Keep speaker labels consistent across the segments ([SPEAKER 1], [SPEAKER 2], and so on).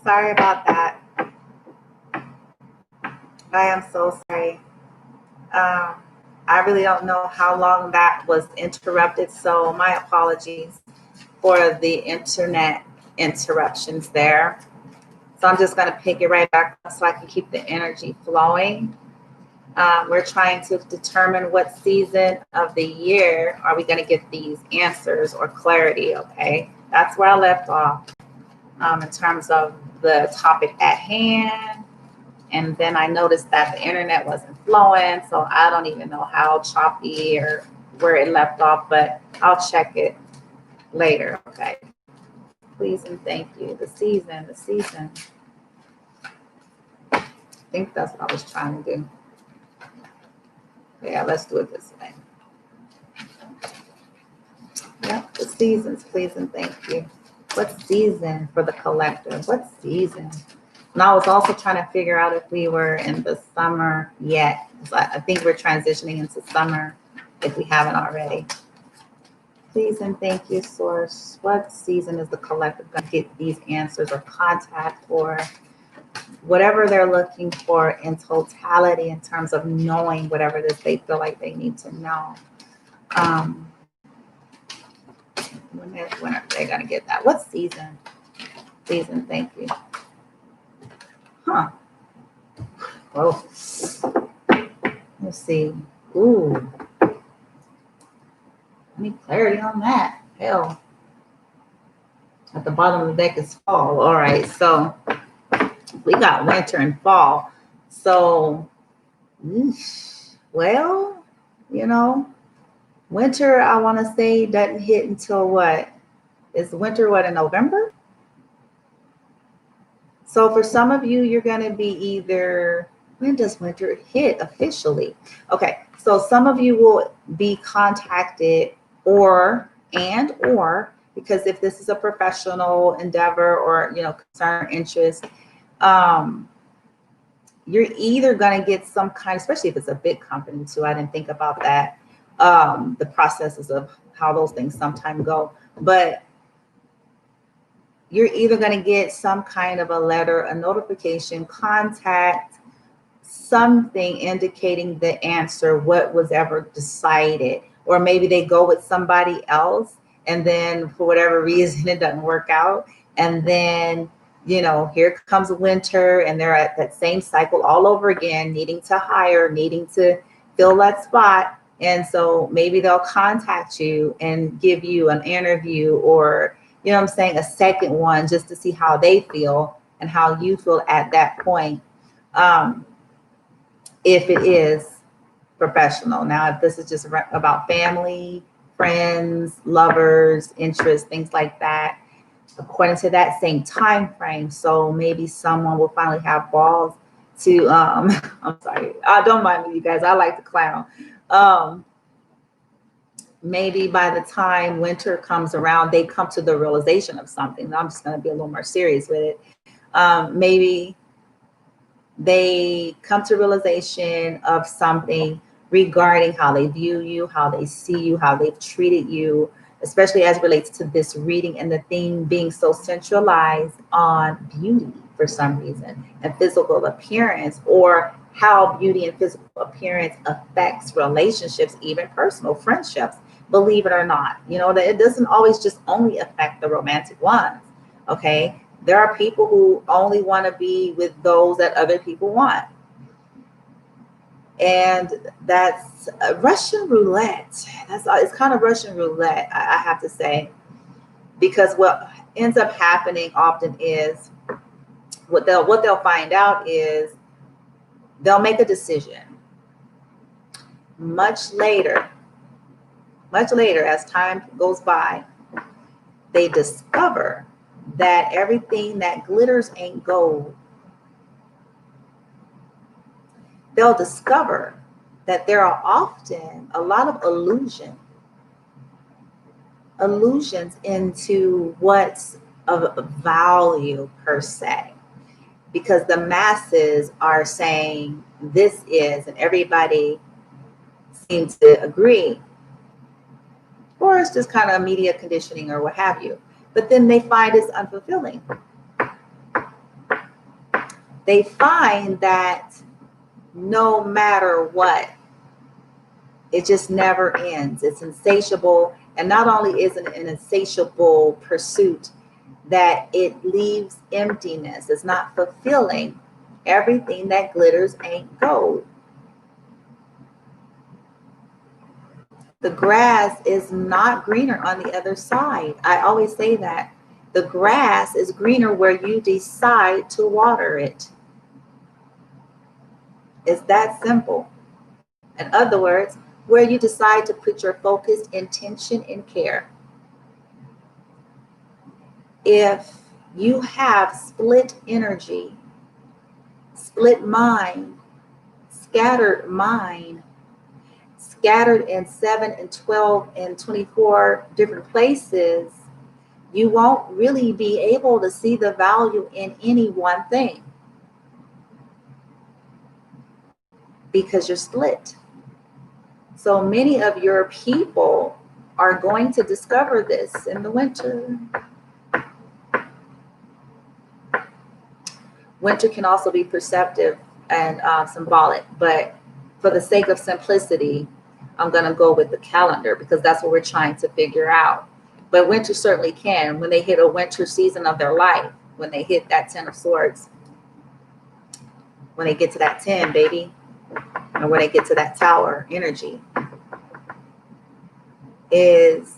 [SPEAKER 1] Sorry about that. I am so sorry. Um, I really don't know how long that was interrupted, so my apologies for the internet interruptions there. So I'm just going to pick it right back up so I can keep the energy flowing. We're trying to determine what season of the year are we going to get these answers or clarity, okay? That's where I left off in terms of the topic at hand. And then I noticed that the internet wasn't flowing, so I don't even know how choppy or where it left off, but I'll check it later, okay? Please and thank you. The season. I think that's what I was trying to do. Yeah, let's do it this way. Yep, the seasons, please and thank you. What season for the collective? What season? And I was also trying to figure out if we were in the summer yet. I think we're transitioning into summer if we haven't already. Please and thank you, Source. What season is the collective going to get these answers or contact or whatever they're looking for in totality in terms of knowing whatever it is they feel like they need to know? When are they going to get that? What season? Season, thank you. Huh. Oh. Let's see. Ooh. I need clarity on that. Hell. At the bottom of the deck is fall. All right. So we got winter and fall. So, well, winter, I want to say, doesn't hit until what? Is winter what, in November? So for some of you, you're going to be either, when does winter hit officially? Okay, so some of you will be contacted or because if this is a professional endeavor or, concern, interest, you're either going to get some kind, especially if it's a big company too. I didn't think about that. The processes of how those things sometimes go, but you're either going to get some kind of a letter, a notification, contact, something indicating the answer, what was ever decided, or maybe they go with somebody else and then for whatever reason it doesn't work out, and then here comes winter and they're at that same cycle all over again, needing to hire, needing to fill that spot. And so maybe they'll contact you and give you an interview or, a second one just to see how they feel and how you feel at that point. If it is professional. Now, if this is just about family, friends, lovers, interests, things like that, according to that same time frame. So maybe someone will finally have balls to I'm sorry, don't mind me, you guys, I like to clown. Maybe by the time winter comes around, they come to the realization of something. I'm just going to be a little more serious with it. Maybe they come to realization of something regarding how they view you, how they see you, how they've treated you, especially as it relates to this reading and the theme being so centralized on beauty for some reason and physical appearance, or how beauty and physical appearance affects relationships, even personal friendships, believe it or not. That it doesn't always just only affect the romantic ones, okay? There are people who only want to be with those that other people want. And that's Russian roulette. It's kind of Russian roulette, I have to say, because what ends up happening often is what they'll find out is they'll make a decision much later as time goes by. They discover that everything that glitters ain't gold. They'll discover that there are often a lot of illusions into what's of value per se, because the masses are saying this is, and everybody seems to agree, or it's just kind of media conditioning or what have you. But then they find it's unfulfilling. they find that no matter what, it just never ends. It's insatiable. And not only is it an insatiable pursuit, that it leaves emptiness. It's not fulfilling. Everything that glitters ain't gold. The grass is not greener on the other side. I always say that. The grass is greener where you decide to water it. It's that simple. In other words, where you decide to put your focused intention and care. If you have split energy, split mind, scattered in 7 and 12 and 24 different places, you won't really be able to see the value in any one thing because you're split. So many of your people are going to discover this in the winter. Winter can also be perceptive and symbolic, but for the sake of simplicity, I'm going to go with the calendar because that's what we're trying to figure out. But winter certainly can, when they hit a winter season of their life, when they hit that 10 of swords, when they get to that 10, baby, and when they get to that tower energy, is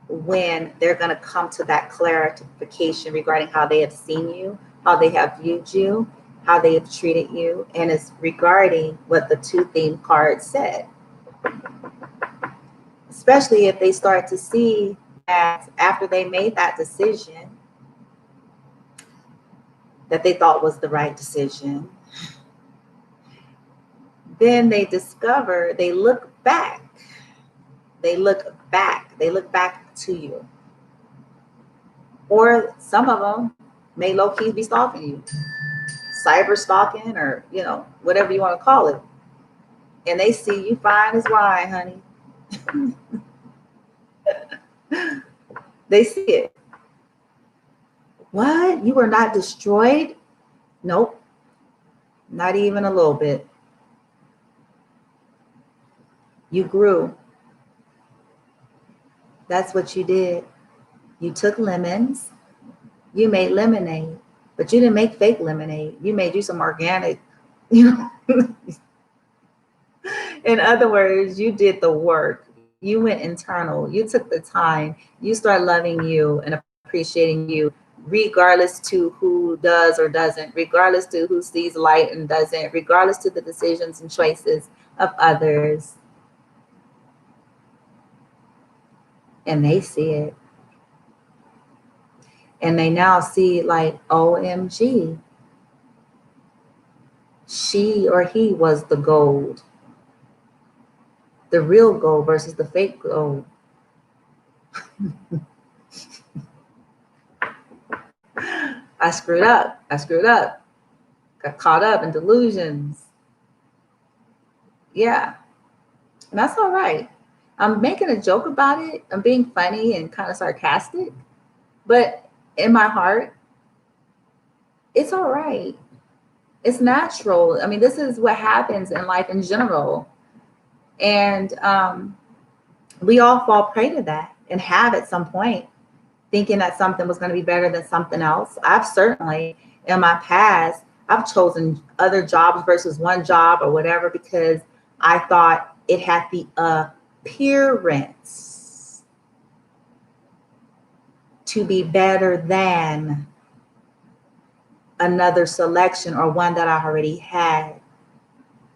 [SPEAKER 1] when they're going to come to that clarification regarding how they have seen you, how they have viewed you, how they have treated you, and it's regarding what the two theme cards said. Especially if they start to see that after they made that decision that they thought was the right decision, then they discover, they look back to you. Or some of them may low-key be stalking you, cyber stalking, or whatever you want to call it, and they see you fine as wine, honey. They see it. What? You were not destroyed? Nope, not even a little bit. You grew. That's what you did. You took lemons, you made lemonade, but you didn't make fake lemonade. You made you some organic, In other words, you did the work. You went internal. You took the time. You start loving you and appreciating you, regardless to who does or doesn't, regardless to who sees light and doesn't, regardless to the decisions and choices of others. And they see it. And they now see like, OMG, she or he was the gold. The real gold versus the fake gold. I screwed up. Got caught up in delusions. Yeah. And that's all right. I'm making a joke about it. I'm being funny and kind of sarcastic. But in my heart, it's all right. It's natural. I mean, this is what happens in life in general. And we all fall prey to that and have at some point, thinking that something was going to be better than something else. I've certainly, in my past, I've chosen other jobs versus one job or whatever because I thought it had the appearance to be better than another selection or one that I already had.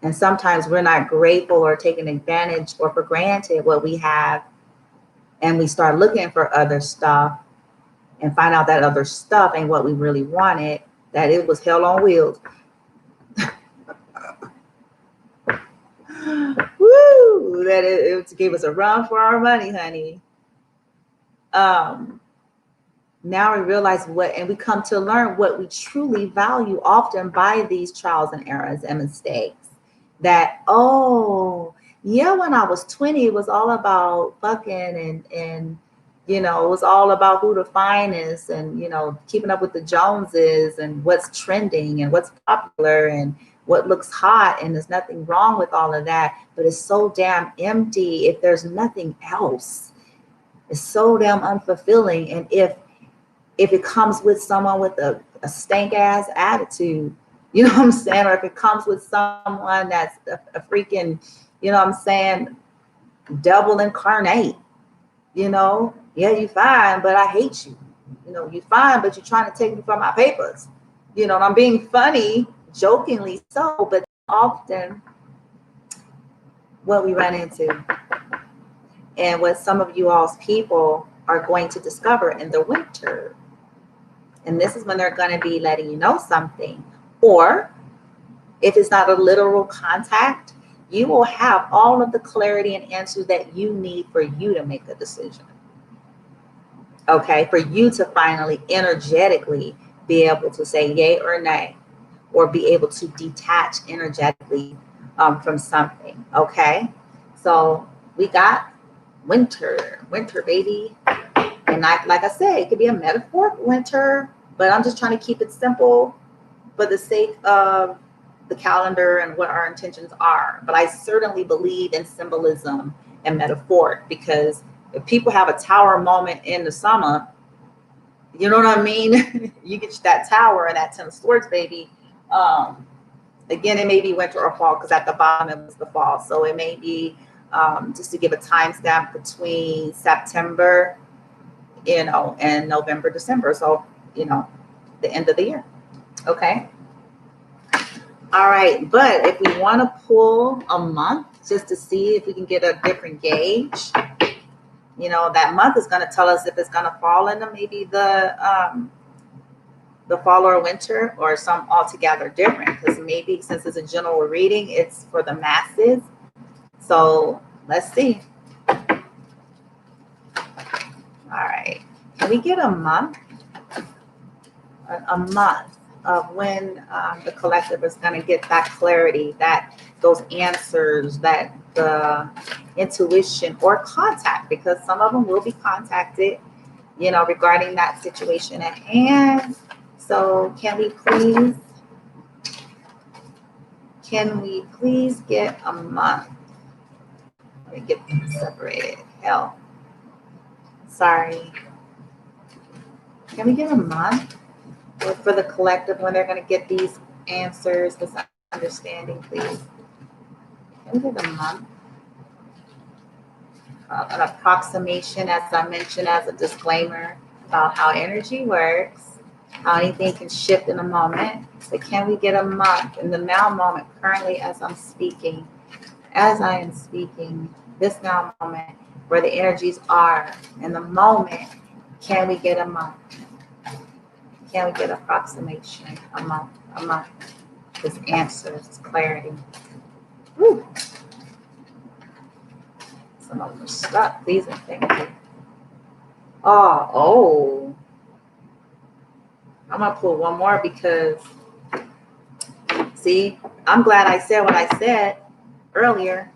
[SPEAKER 1] And sometimes we're not grateful or taking advantage or for granted what we have. And we start looking for other stuff and find out that other stuff ain't what we really wanted, that it was hell on wheels. Woo! That it gave us a run for our money, honey. Now we realize and we come to learn what we truly value often by these trials and errors and mistakes. That, when I was 20, it was all about fucking and You know, it was all about who the finest and, keeping up with the Joneses and what's trending and what's popular and what looks hot. And there's nothing wrong with all of that, but it's so damn empty if there's nothing else. It's so damn unfulfilling. And if it comes with someone with a stank ass attitude, you know what I'm saying? Or if it comes with someone that's a freaking, you know what I'm saying, devil incarnate, yeah, you fine, but I hate you. You fine, but you're trying to take me from my papers. And I'm being funny, jokingly so, but often what we run into and what some of you all's people are going to discover in the winter. And this is when they're going to be letting you know something. Or if it's not a literal contact, you will have all of the clarity and answers that you need for you to make a decision. Okay, for you to finally energetically be able to say yay or nay, or be able to detach energetically from something. Okay, so we got winter, baby. And like I said, it could be a metaphorical winter, but I'm just trying to keep it simple for the sake of the calendar and what our intentions are. But I certainly believe in symbolism and metaphoric, because if people have a tower moment in the summer, you know what I mean? You get that tower and that 10 of swords, baby. Again, it may be winter or fall, because at the bottom it was the fall. So it may be, just to give a timestamp, between September, and November, December. So, the end of the year. Okay. All right. But if we want to pull a month just to see if we can get a different gauge, that month is going to tell us if it's going to fall into maybe the fall or winter, or some altogether different, because maybe since it's a general reading, it's for the masses. So let's see. All right. Can we get a month? A month of when the collective is going to get that clarity, those answers, that the intuition or contact, because some of them will be contacted, regarding that situation at hand. So can we please get a month? Let me get them separated. Hell, sorry. Can we get a month for the collective when they're going to get these answers, this understanding, please? Can we get a month? An approximation, as I mentioned, as a disclaimer about how energy works, how anything can shift in a moment. But can we get a month in the now moment, currently as I am speaking, this now moment, where the energies are in the moment? Can we get a month? Can we get approximation? A month. This answers, this clarity. Woo. Some of them are stuck. These are things. Oh. I'm going to pull one more, because, see, I'm glad I said what I said earlier.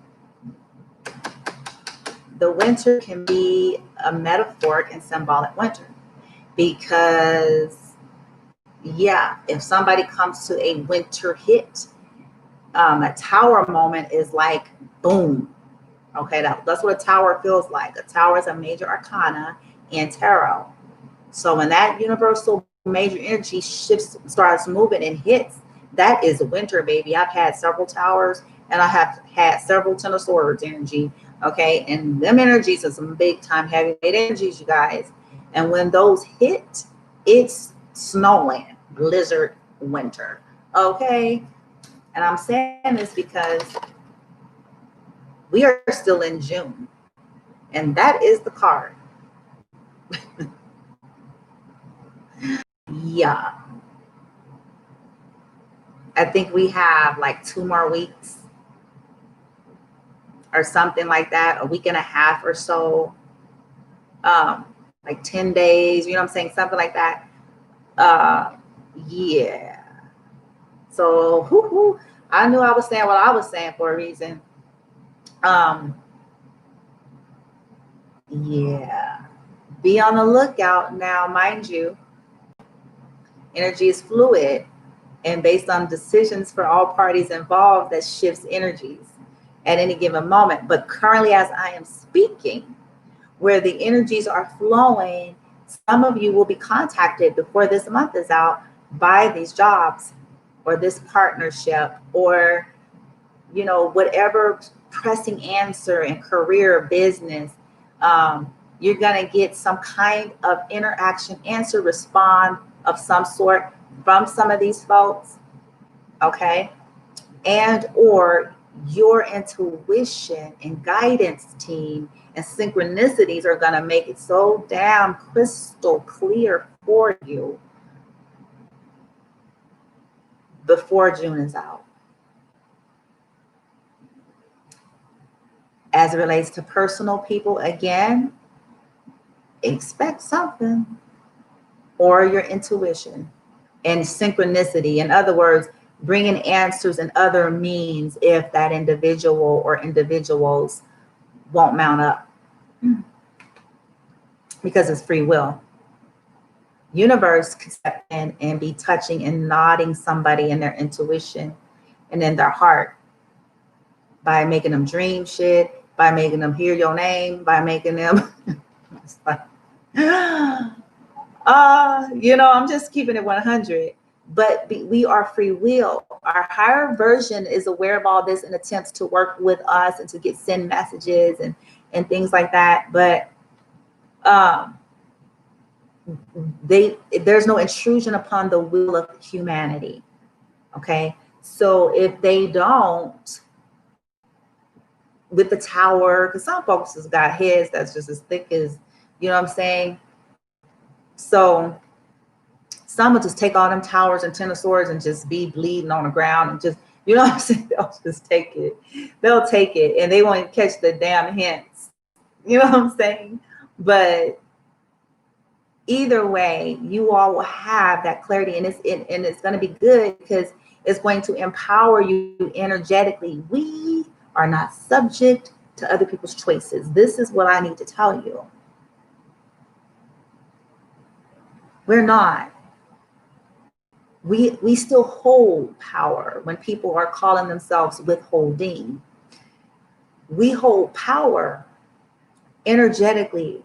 [SPEAKER 1] The winter can be a metaphoric and symbolic winter, because, yeah, if somebody comes to a winter hit, a tower moment is like, boom. Okay, that's what a tower feels like. A tower is a major arcana in tarot. So when that universal major energy shifts, starts moving and hits, that is winter, baby. I've had several towers, and I have had several Ten of Swords energy. Okay, and them energies are some big time heavyweight energies, you guys. And when those hit, it's snowland, blizzard, winter. Okay, and I'm saying this because we are still in June, and that is the card. Yeah. I think we have like 2 more weeks or something like that, a week and a half or so, like 10 days, you know what I'm saying? Something like that. Yeah. So I knew I was saying what I was saying for a reason. Yeah. Be on the lookout now, mind you, energy is fluid and based on decisions for all parties involved that shifts energies at any given moment. But currently, as I am speaking, where the energies are flowing, some of you will be contacted before this month is out by these jobs or this partnership or, you know, whatever pressing answer in career, business. You're going to get some kind of interaction, answer, respond of some sort from some of these folks. Okay. And or your intuition and guidance team and synchronicities are going to make it so damn crystal clear for you before June is out. As it relates to personal people, again, expect something or your intuition and synchronicity. In other words, bringing answers and other means if that individual or individuals won't mount up, because it's free will. Universe can step in and be touching and nodding somebody in their intuition and in their heart by making them dream shit, by making them hear your name, by making them it's like, you know, I'm just keeping it 100. But we are free will. Our higher version is aware of all this and attempts to work with us and to send messages and things like that. But there's no intrusion upon the will of humanity. Okay, so if they don't, with the tower, because some folks has got heads that's just as thick as, you know what I'm saying? So some will just take all them towers and ten of swords and just be bleeding on the ground and just, you know what I'm saying? They'll just take it. They'll take it and they won't catch the damn hints. You know what I'm saying? But either way, you all will have that clarity, and it's going to be good because it's going to empower you energetically. We are not subject to other people's choices. This is what I need to tell you. We're not. We still hold power when people are calling themselves withholding. We hold power energetically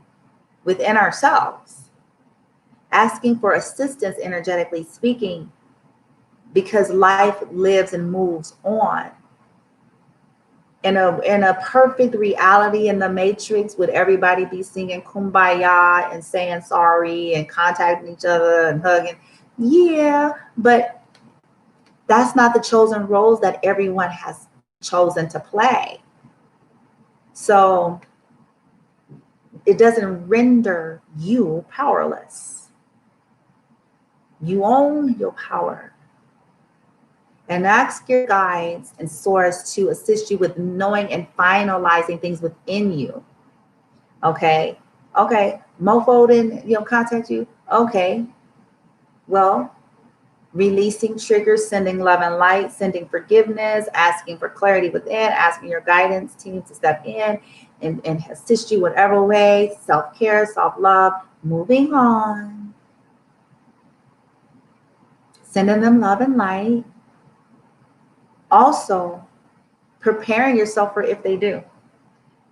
[SPEAKER 1] within ourselves, asking for assistance energetically speaking, because life lives and moves on. In a perfect reality in the matrix, would everybody be singing Kumbaya and saying sorry and contacting each other and hugging? Yeah, but that's not the chosen roles that everyone has chosen to play. So it doesn't render you powerless. You own your power. And ask your guides and source to assist you with knowing and finalizing things within you. Okay. Mofo didn't, contact you. Okay. Well, releasing triggers, sending love and light, sending forgiveness, asking for clarity within, asking your guidance team to step in and assist you whatever way, self-care, self-love, moving on. Sending them love and light. Also, preparing yourself for if they do.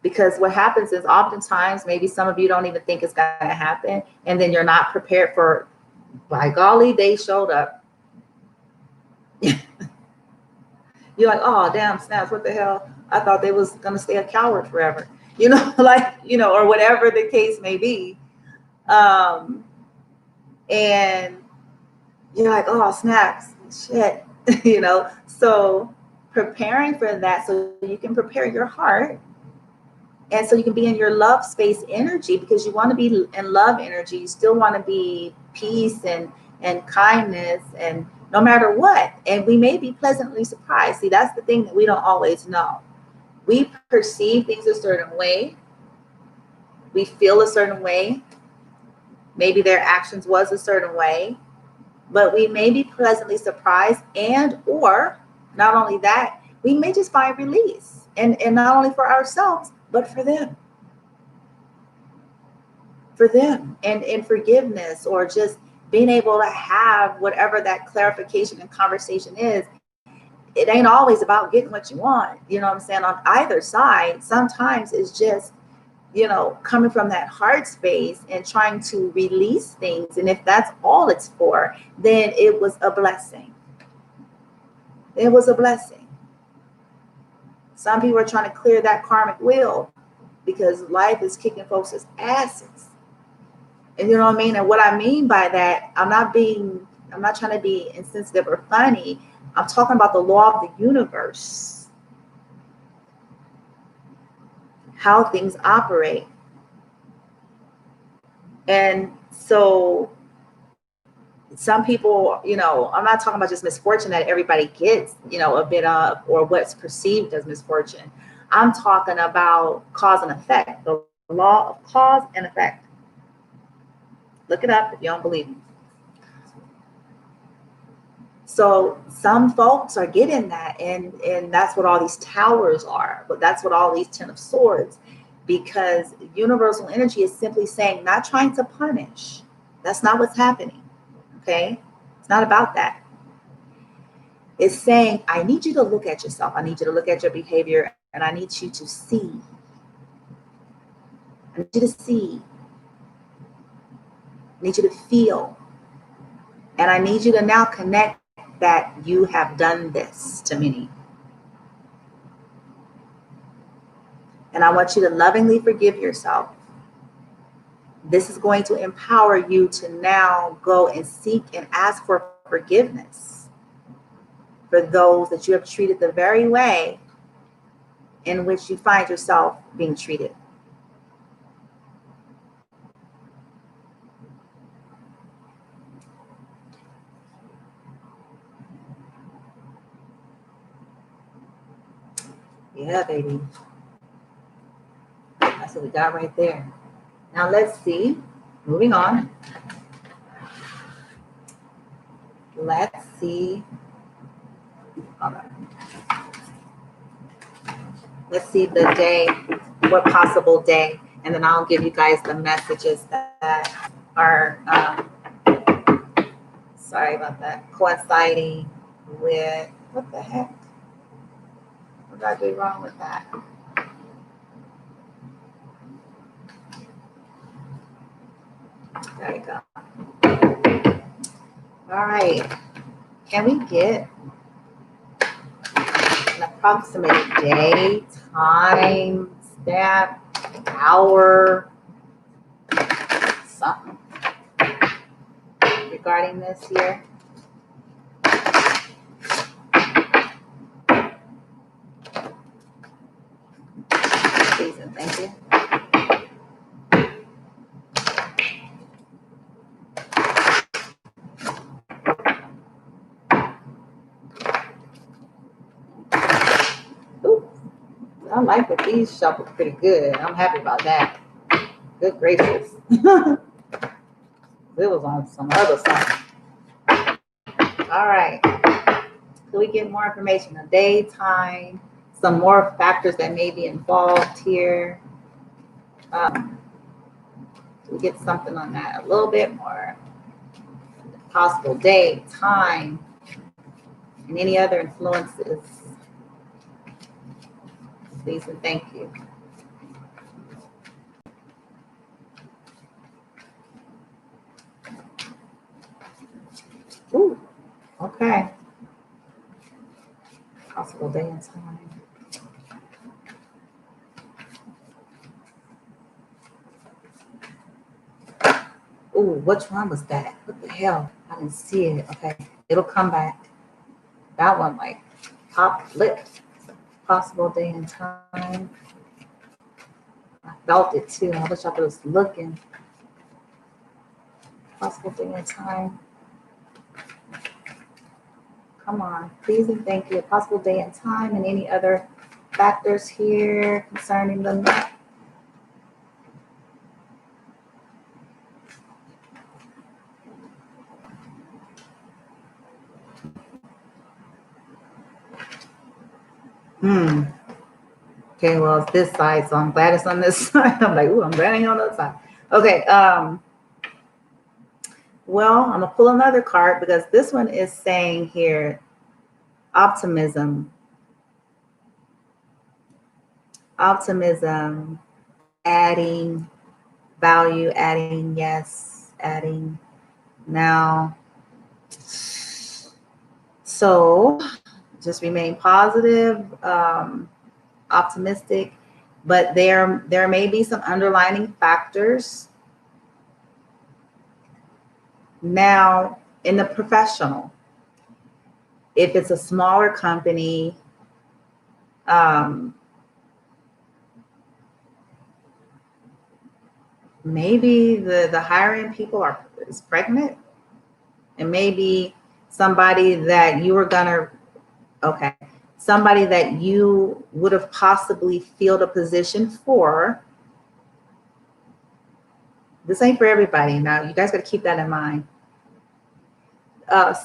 [SPEAKER 1] Because what happens is oftentimes, maybe some of you don't even think it's going to happen. And then you're not prepared for, by golly, they showed up. You're like, oh, damn, snaps, what the hell? I thought they was going to stay a coward forever. Or whatever the case may be. And you're like, oh, snaps, shit, So preparing for that so you can prepare your heart and so you can be in your love space energy, because you want to be in love energy. You still want to be peace and kindness and no matter what. And we may be pleasantly surprised. See, that's the thing that we don't always know. We perceive things a certain way. We feel a certain way. Maybe their actions was a certain way, but we may be pleasantly surprised, and or not only that, we may just find release and not only for ourselves, but for them. for them, and forgiveness, or just being able to have whatever that clarification and conversation is. It ain't always about getting what you want. You know what I'm saying? On either side, sometimes it's just, coming from that heart space and trying to release things. And if that's all it's for, then it was a blessing. It was a blessing. Some people are trying to clear that karmic wheel because life is kicking folks' asses. And you know what I mean? And what I mean by that, I'm not trying to be insensitive or funny. I'm talking about the law of the universe, how things operate. And so some people, I'm not talking about just misfortune that everybody gets, a bit of, or what's perceived as misfortune. I'm talking about cause and effect, the law of cause and effect. Look it up if you don't believe me. So some folks are getting that, and that's what all these towers are, but that's what all these 10 of swords, because universal energy is simply saying, not trying to punish. That's not what's happening. Okay? It's not about that. It's saying, I need you to look at yourself. I need you to look at your behavior, and I need you to see. I need you to see. I need you to feel. And I need you to now connect that you have done this to me. And I want you to lovingly forgive yourself. This is going to empower you to now go and seek and ask for forgiveness for those that you have treated the very way in which you find yourself being treated. Yeah, baby. That's what we got right there. Now let's see. Moving on. Let's see. All right. Let's see the day, what possible day, and then I'll give you guys the messages that are, sorry about that, coinciding with, what the heck? What did I do wrong with that? There we go. All right. Can we get an approximate day, time, stamp, hour, something regarding this here? Please and thank you. I like that these shuffles pretty good. I'm happy about that. Good gracious. It was on some other side. All right. So we get more information, a day, time, some more factors that may be involved here. We get something on that, a little bit more. Possible day, time, and any other influences. Please and thank you. Ooh, okay. Possible day and time. Ooh, which one was that? What the hell? I didn't see it. Okay, it'll come back. That one like pop lit. Possible day and time. I felt it too. I wish I was looking. Possible day and time. Come on, please and thank you. A possible day and time, and any other factors here concerning the map. Okay, well, it's this side, so I'm glad it's on this side. I'm like, ooh, I'm glad I ain't on the other side. Okay. Well, I'm gonna pull another card because this one is saying here optimism, optimism, adding value, adding yes, adding now. So just remain positive, optimistic, but there may be some underlining factors now in the professional. If it's a smaller company, um, maybe the hiring people is pregnant, and maybe somebody that you were gonna okay, somebody that you would have possibly filled a position for. This ain't for everybody. Now you guys got to keep that in mind.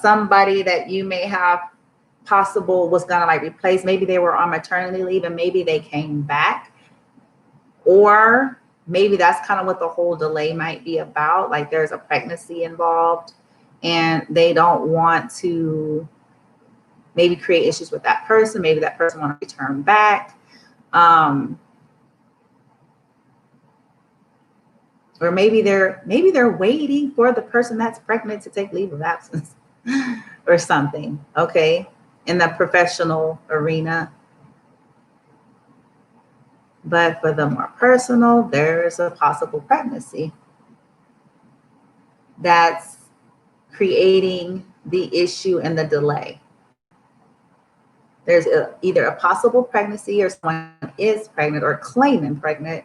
[SPEAKER 1] Somebody that you may have possible was gonna like replace. Maybe they were on maternity leave and maybe they came back, or maybe that's kind of what the whole delay might be about. Like there's a pregnancy involved and they don't want to maybe create issues with that person. Maybe that person want to return back. Or maybe they're waiting for the person that's pregnant to take leave of absence or something. Okay. In the professional arena. But for the more personal, there's a possible pregnancy that's creating the issue and the delay. There's either a possible pregnancy or someone is pregnant or claiming pregnant,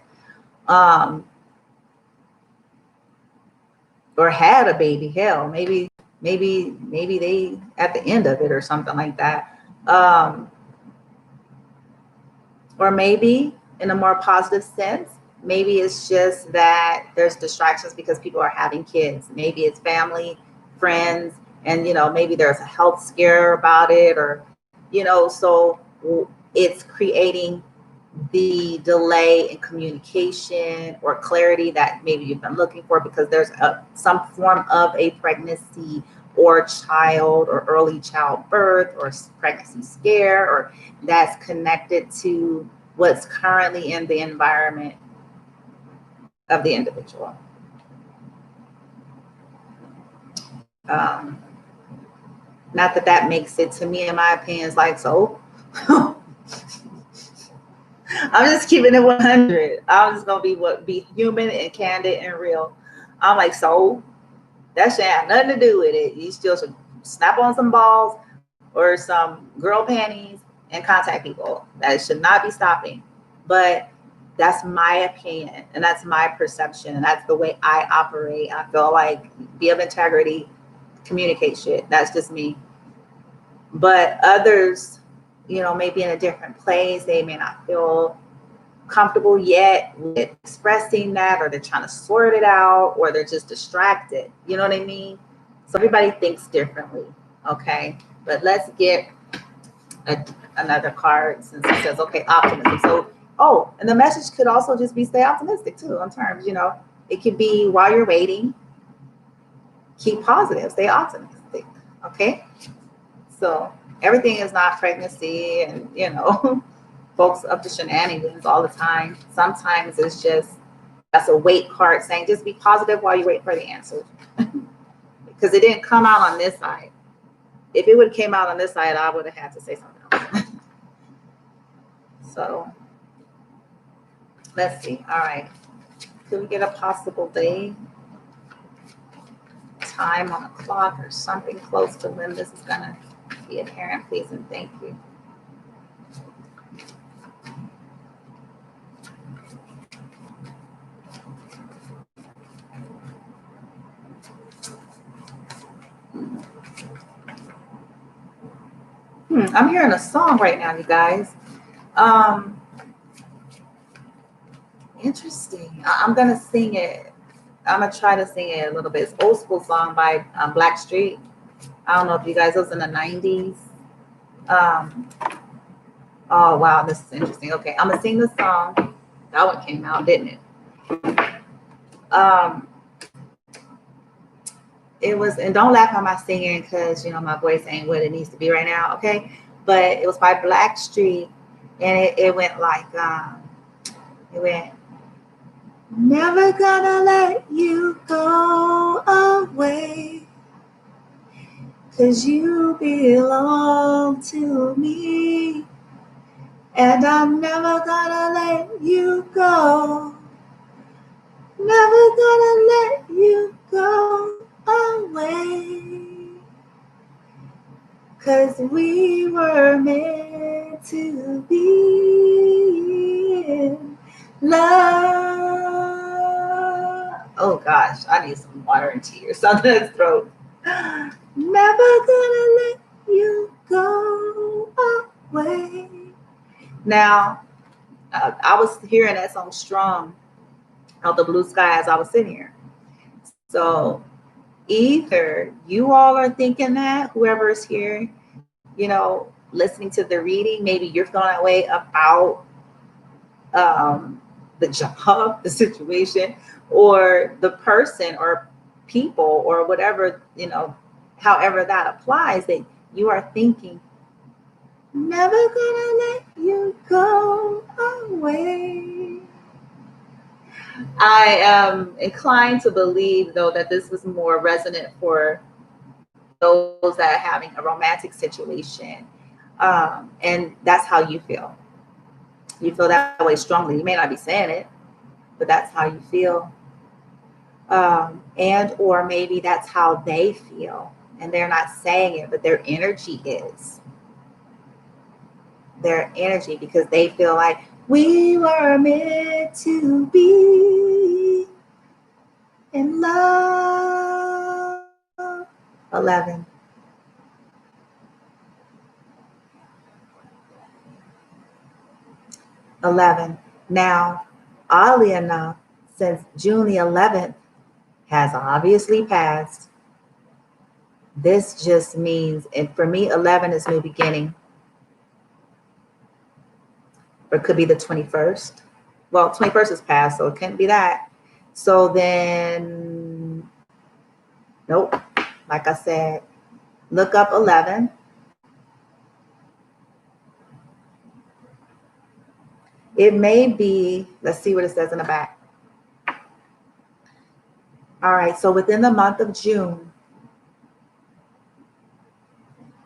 [SPEAKER 1] or had a baby. Hell, maybe they at the end of it or something like that. Or maybe in a more positive sense, maybe it's just that there's distractions because people are having kids. Maybe it's family, friends, and maybe there's a health scare about it, or so it's creating the delay in communication or clarity that maybe you've been looking for because there's some form of a pregnancy or child or early childbirth or pregnancy scare, or that's connected to what's currently in the environment of the individual. Not that makes it, to me, in my opinion, is like, so I'm just keeping it 100. I'm just gonna be human and candid and real. I'm like, so that shit have nothing to do with it. You still should snap on some balls or some girl panties and contact people. That should not be stopping. But that's my opinion and that's my perception and that's the way I operate. I feel like be of integrity, communicate shit. That's just me. But others, may be in a different place. They may not feel comfortable yet with expressing that, or they're trying to sort it out, or they're just distracted. You know what I mean? So everybody thinks differently. Okay. But let's get another card since it says, okay, optimism. So, and the message could also just be stay optimistic too on terms, it could be while you're waiting, keep positive, stay optimistic. Okay. So everything is not pregnancy and, folks up to shenanigans all the time. Sometimes it's just, that's a wait card saying just be positive while you wait for the answer. Because it didn't come out on this side. If it would have came out on this side, I would have had to say something else. So let's see. All right. Could we get a possible day, time on the clock, or something close to when this is going to be apparent, please, and thank you. I'm hearing a song right now, you guys. Interesting. I'm gonna sing it. I'm gonna try to sing it a little bit. It's old school song by Blackstreet. I don't know if you guys, it was in the 90s. Oh wow, this is interesting. Okay, I'm gonna sing the song. That one came out, didn't it? It was, and don't laugh at my singing because you know my voice ain't what it needs to be right now, okay? But it was by Blackstreet, and it went like it went, never gonna let you go away, 'cause you belong to me, and I'm never gonna let you go, never gonna let you go away, 'cause we were meant to be in love. Oh gosh, I need some water and tea or something in the throat. Never gonna let you go away. Now, I was hearing that song strong out the blue sky as I was sitting here. So either you all are thinking that, whoever is here, you know, listening to the reading, maybe you're feeling that way about the job, the situation, or the person or people or whatever, you know, however that applies, that you are thinking, never gonna let you go away. I am inclined to believe, though, that this was more resonant for those that are having a romantic situation. And that's how you feel. You feel that way strongly. You may not be saying it, but that's how you feel. And or maybe that's how they feel. And they're not saying it, but their energy is. Their energy, because they feel like we were meant to be in love. 11. Now, oddly enough, since June the 11th has obviously passed, this just means, and for me, 11 is new beginning. Or it could be the 21st. Well, 21st is past, so it can't be that. So then, nope. Like I said, look up 11. It may be, let's see what it says in the back. All right, so within the month of June,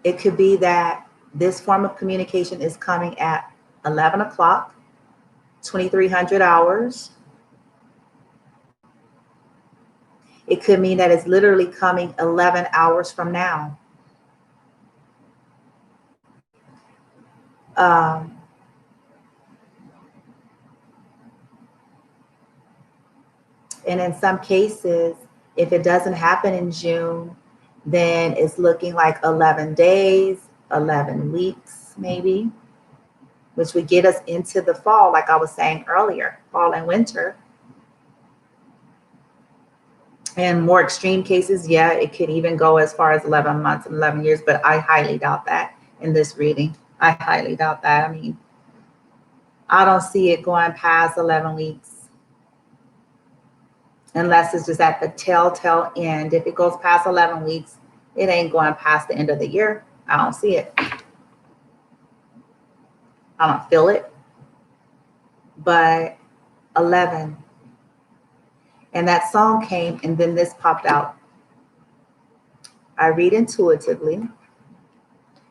[SPEAKER 1] it could be that this form of communication is coming at 11 o'clock, 2300 hours. It could mean that it's literally coming 11 hours from now. And in some cases, if it doesn't happen in June, then it's looking like 11 days, 11 weeks, maybe, which would get us into the fall, like I was saying earlier, fall and winter. In more extreme cases, yeah, it could even go as far as 11 months and 11 years, but I highly doubt that in this reading. I highly doubt that. I mean, I don't see it going past 11 weeks. Unless it's just at the telltale end. If it goes past 11 weeks, it ain't going past the end of the year. I don't see it. I don't feel it. But 11. And that song came, and then this popped out. I read intuitively.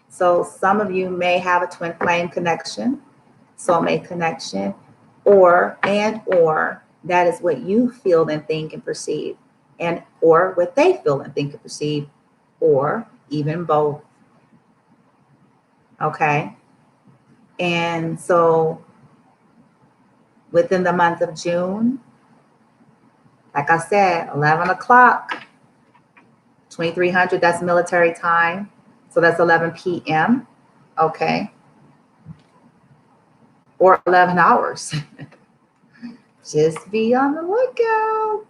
[SPEAKER 1] So some of you may have a twin flame connection, soulmate connection, or that is what you feel and think and perceive, and or what they feel and think and perceive, or even both. Okay. And so within the month of June, like I said, 11 o'clock, 2300, that's military time. So that's 11 p.m. Okay. Or 11 hours. Just be on the lookout.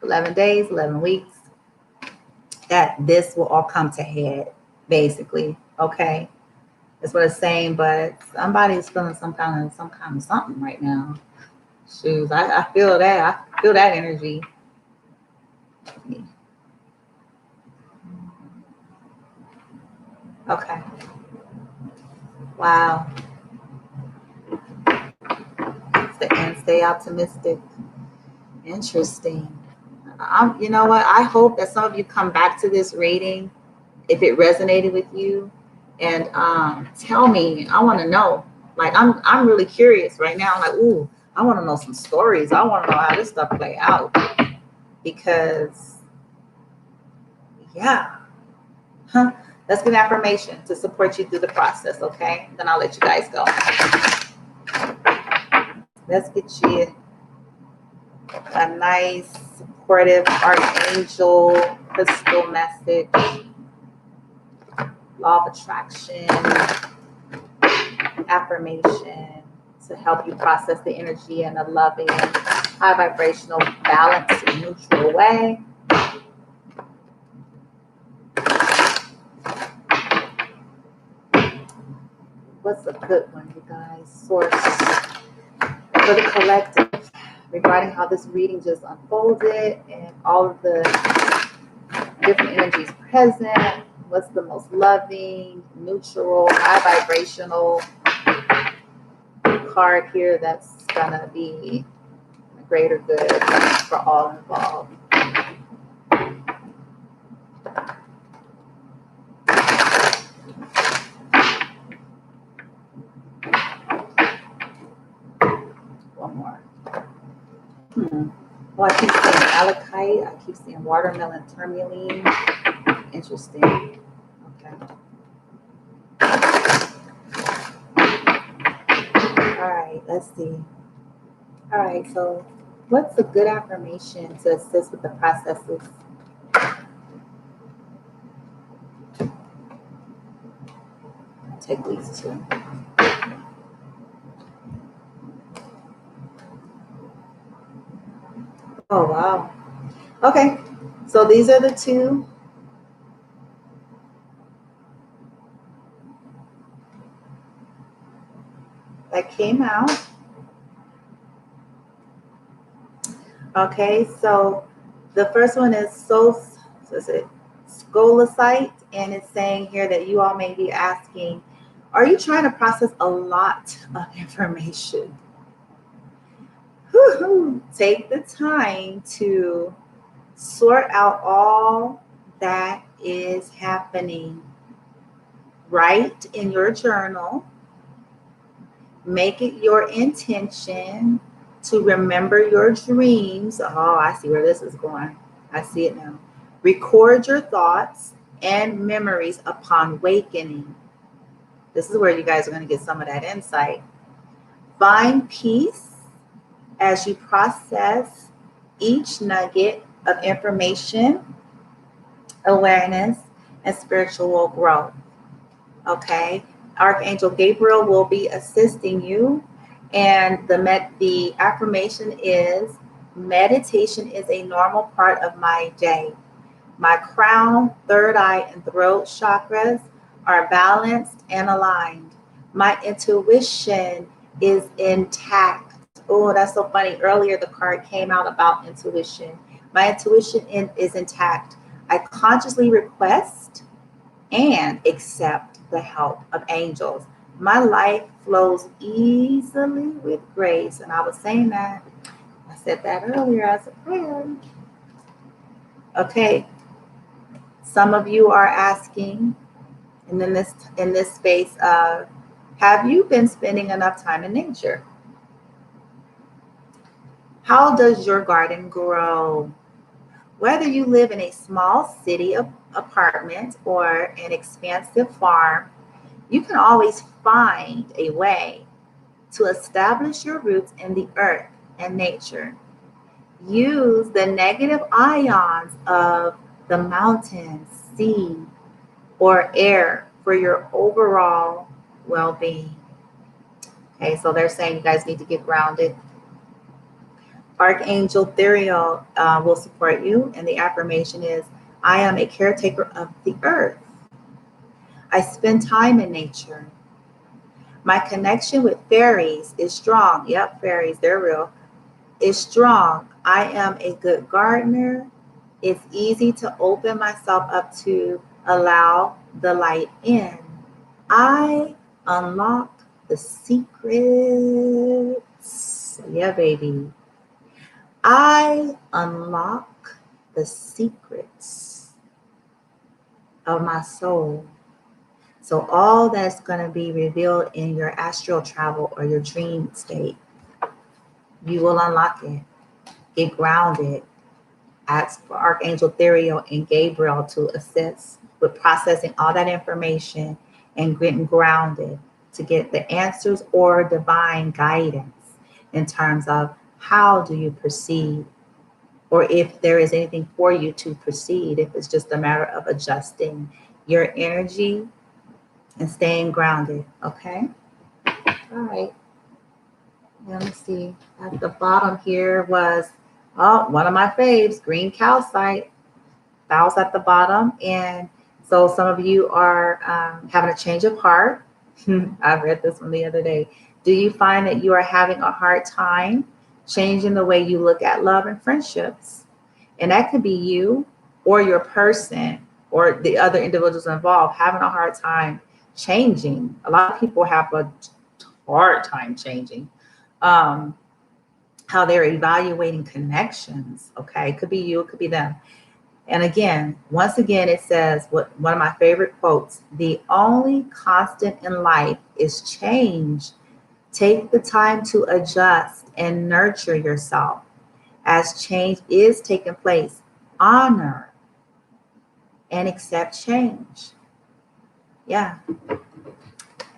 [SPEAKER 1] 11 days, 11 weeks, that this will all come to head, basically. Okay. That's what it's saying, but somebody's feeling some kind of something right now. Shoes, I feel that. Feel that energy. Okay. Wow. And stay optimistic. Interesting. You know what? I hope that some of you come back to this reading if it resonated with you, and tell me. I want to know. Like I'm really curious right now. Like, ooh, I want to know some stories. I want to know how this stuff play out because, yeah, huh? Let's get affirmation to support you through the process. Okay, then I'll let you guys go. Let's get you a nice, supportive archangel crystal message. Law of attraction, affirmation to help you process the energy in a loving, high vibrational, balanced, and neutral way. What's a good one, you guys? Source for the collective regarding how this reading just unfolded and all of the different energies present. What's the most loving, neutral, high vibrational card here that's gonna be a greater good for all involved? One more. Well, I keep seeing malachite. I keep seeing watermelon tourmaline. Interesting. Okay. All right, let's see. All right, so what's a good affirmation to assist with the processes? I'll take these two. Oh, wow. Okay, so these are the two. That came out. Okay, so the first one is Scholasite, and it's saying here that you all may be asking, are you trying to process a lot of information? Take the time to sort out all that is happening. Write in your journal. Make it your intention to remember your dreams. Oh, I see where this is going. I see it now. Record your thoughts and memories upon wakening. This is where you guys are going to get some of that insight. Find peace as you process each nugget of information, awareness, and spiritual growth. Okay? Archangel Gabriel will be assisting you, and the affirmation is, meditation is a normal part of my day. My crown, third eye, and throat chakras are balanced and aligned. My intuition is intact. Oh, that's so funny. Earlier, the card came out about intuition. My intuition is intact. I consciously request and accept the help of angels. My life flows easily with grace. And I was saying that. I said that earlier as a prayer. Okay. Some of you are asking, and in this space of, have you been spending enough time in nature? How does your garden grow? Whether you live in a small city apartment or an expansive farm, you can always find a way to establish your roots in the earth and nature. Use the negative ions of the mountains, sea, or air for your overall well-being. Okay, so they're saying you guys need to get grounded. Archangel Theriel will support you, and the affirmation is, I am a caretaker of the earth. I spend time in nature. My connection with fairies is strong. Yep, fairies, they're real. is strong. I am a good gardener. It's easy to open myself up to allow the light in. I unlock the secrets. Yeah, baby. I unlock the secrets of my soul. So all that's going to be revealed in your astral travel or your dream state, you will unlock it. Get grounded. Ask for Archangel Theriel and Gabriel to assist with processing all that information and getting grounded to get the answers or divine guidance in terms of how do you proceed, or if there is anything for you to proceed, if it's just a matter of adjusting your energy and staying grounded. Okay. All right. Let me see. At the bottom here was, oh, one of my faves, green calcite. That was at the bottom. And so some of you are having a change of heart. I read this one the other day. Do you find that you are having a hard time changing the way you look at love and friendships? And that could be you or your person or the other individuals involved having a hard time changing. A lot of people have a hard time changing how they're evaluating connections. Okay, it could be you, it could be them. And again, once again, it says one of my favorite quotes: the only constant in life is change. Take the time to adjust and nurture yourself as change is taking place. Honor and accept change. Yeah.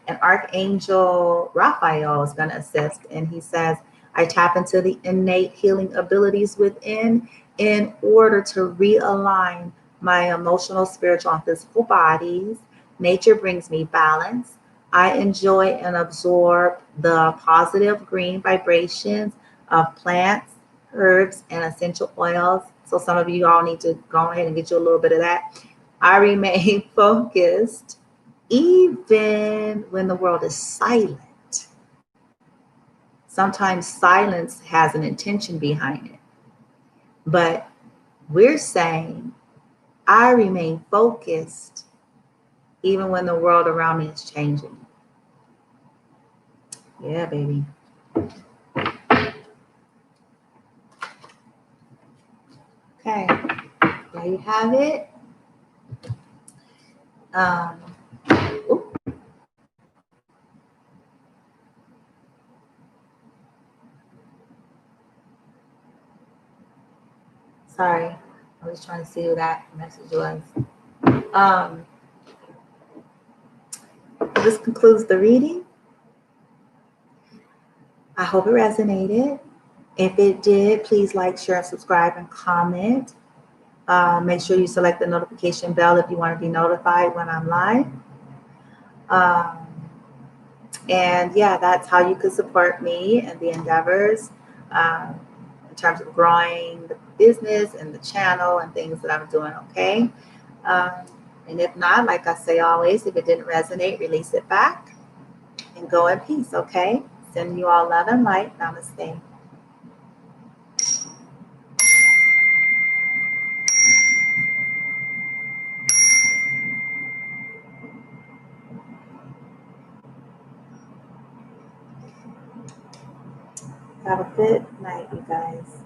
[SPEAKER 1] And Archangel Raphael is going to assist. And he says, I tap into the innate healing abilities within in order to realign my emotional, spiritual, and physical bodies. Nature brings me balance. I enjoy and absorb the positive green vibrations of plants, herbs, and essential oils. So some of you all need to go ahead and get you a little bit of that. I remain focused even when the world is silent. Sometimes silence has an intention behind it. But we're saying, I remain focused even when the world around me is changing. Yeah, baby. Okay, there you have it. Sorry, I was trying to see who that message was. This concludes the reading. I hope it resonated. If it did, please like, share, subscribe, and comment. Make sure you select the notification bell if you want to be notified when I'm live. And yeah, that's how you can support me and the endeavors in terms of growing the business and the channel and things that I'm doing, okay? And if not, like I say always, if it didn't resonate, release it back and go in peace, okay? Sending you all love and light. Namaste. Have a good night, you guys.